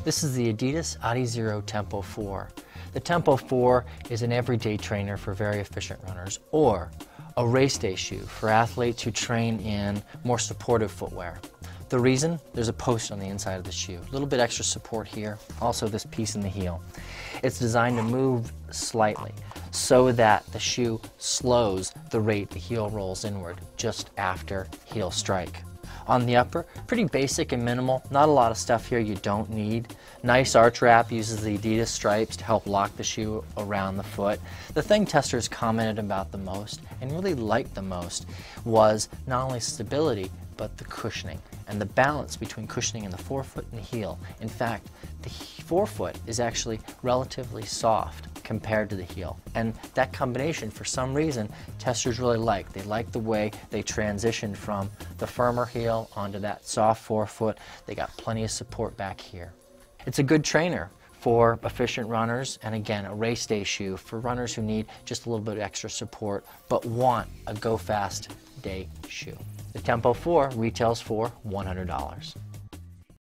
This is the Adidas Adizero Tempo 4. The Tempo 4 is an everyday trainer for very efficient runners, or a race day shoe for athletes who train in more supportive footwear. The reason? There's a post on the inside of the shoe. A little bit extra support here, also this piece in the heel. It's designed to move slightly so that the shoe slows the rate the heel rolls inward just after heel strike. On the upper, pretty basic and minimal, not a lot of stuff here you don't need. Nice arch wrap uses the Adidas stripes to help lock the shoe around the foot. The thing testers commented about the most and really liked the most was not only stability, but the cushioning and the balance between cushioning in the forefoot and the heel. In fact, the forefoot is actually relatively soft compared to the heel, and that combination, for some reason, testers really like. They like the way they transitioned from the firmer heel onto that soft forefoot. They got plenty of support back here. It's a good trainer for efficient runners, and again, a race day shoe for runners who need just a little bit of extra support but want a go fast day shoe. The Tempo 4 retails for $100.